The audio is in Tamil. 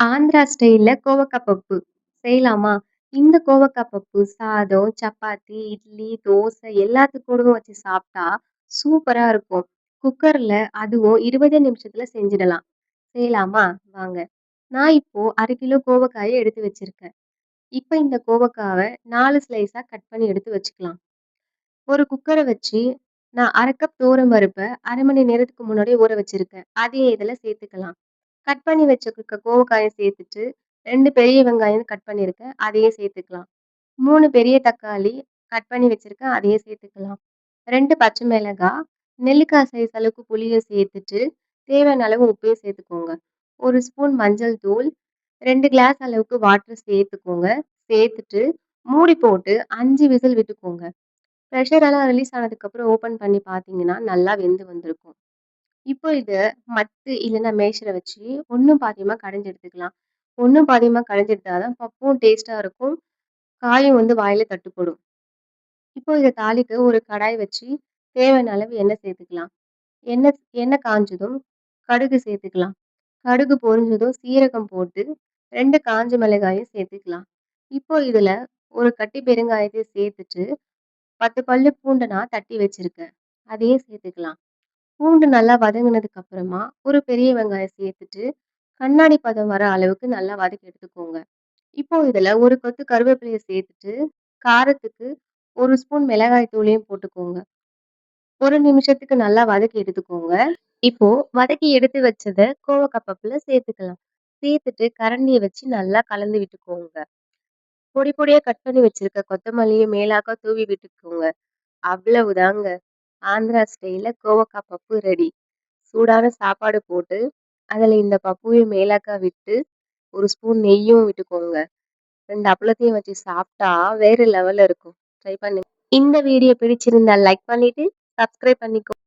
ஆந்திரா ஸ்டைல்ல கோவக்கா பப்பு செய்யலாமா? இந்த கோவக்கா பப்பு சாதம், சப்பாத்தி, இட்லி, தோசை எல்லாத்து கூடவும் வச்சு சாப்பிட்டா சூப்பரா இருக்கும். குக்கர்ல அதுவும் 20 நிமிஷத்துல செஞ்சிடலாம். செய்யலாமா? வாங்க. நான் இப்போ 1/2 கிலோ கோவக்காய எடுத்து வச்சிருக்கேன். இப்ப இந்த கோவக்காவ 4 ஸ்லைஸா கட் பண்ணி எடுத்து வச்சுக்கலாம். ஒரு குக்கர வச்சு நான் 1/2 கப் துவரம் பருப்ப 1/2 மணி நேரத்துக்கு முன்னாடியே ஊற வச்சிருக்கேன். அதையும் இதுல சேர்த்துக்கலாம். கட் பண்ணி வச்சுருக்க கோவக்காய சேர்த்துட்டு, 2 பெரிய வெங்காயம் கட் பண்ணியிருக்கேன். அதையும் சேர்த்துக்கலாம். 3 பெரிய தக்காளி கட் பண்ணி வச்சிருக்கேன். அதையும் சேர்த்துக்கலாம். 2 பச்சை மிளகாய், நெல்லிக்காய் சைஸ் அளவுக்கு புளியும் சேர்த்துட்டு, தேவையான அளவு உப்பையும் சேர்த்துக்கோங்க. 1 ஸ்பூன் மஞ்சள் தூள், 2 கிளாஸ் அளவுக்கு வாட்டர் சேர்த்துக்கோங்க. சேர்த்துட்டு, மூடி போட்டு 5 விசில் விட்டுக்கோங்க. ப்ரெஷர் எல்லாம் ரிலீஸ் ஆனதுக்கப்புறம் ஓப்பன் பண்ணி பார்த்தீங்கன்னா, நல்லா வெந்து வந்திருக்கும். இப்போ இத மத்து இல்லன்னா மேஷர வச்சு ஒண்ணும் பாதியுமா கடைஞ்சு எடுத்துக்கலாம். ஒண்ணும் பாதியுமா கடைஞ்சு எடுத்தா தான் பப்பும் டேஸ்ட்டா இருக்கும். காயும் வந்து வாயில தட்டுப்படும். இப்போ இத தாளிக்க ஒரு கடாய் வச்சு தேவையான அளவு எண்ணெய் சேர்த்துக்கலாம். எண்ணெய் எண்ணெய் காஞ்சதும் கடுகு சேர்த்துக்கலாம். கடுகு பொரிஞ்சதும் சீரகம் போட்டு 2 காஞ்ச மிளகாயும் சேர்த்துக்கலாம். இப்போ இதுல ஒரு கட்டி பெருங்காயத்த சேர்த்துட்டு 10 பல்லு பூண்ட நான் தட்டி வச்சிருக்கேன். அதையும் சேர்த்துக்கலாம். பூண்டு நல்லா வதங்குனதுக்கு அப்புறமா, ஒரு பெரிய வெங்காயம் சேர்த்துட்டு, கண்ணாடி பதம் வர அளவுக்கு நல்லா வதக்கி எடுத்துக்கோங்க. இப்போ இதுல ஒரு கொத்து கருவேப்பிலைய சேர்த்துட்டு, காரத்துக்கு 1 ஸ்பூன் மிளகாய் தூளையும் போட்டுக்கோங்க. 1 நிமிஷத்துக்கு நல்லா வதக்கி எடுத்துக்கோங்க. இப்போ வதக்கி எடுத்து வச்சத கோவக்கா பப்புல சேர்த்துக்கலாம். சேர்த்துட்டு கரண்டிய வச்சு நல்லா கலந்து விட்டுக்கோங்க. பொடி பொடியா கட் பண்ணி வச்சிருக்க கொத்தமல்லியும் மேலாக்க தூவி விட்டுக்கோங்க. அவ்வளவுதாங்க. ஆந்திரா ஸ்டைல்ல கோவக்கா பப்பு ரெடி. சூடான சாப்பாடு போட்டு, அதுல இந்த பப்புவையும் மேலாக்க விட்டு, 1 ஸ்பூன் நெய்யும் விட்டுக்கோங்க. 2 அப்பளத்தையும் வச்சு சாப்பிட்டா வேற லெவல்ல இருக்கும். ட்ரை பண்ணுங்க. இந்த வீடியோ பிடிச்சிருந்தா லைக் பண்ணிட்டு, சப்ஸ்கிரைப் பண்ணிக்கோங்க.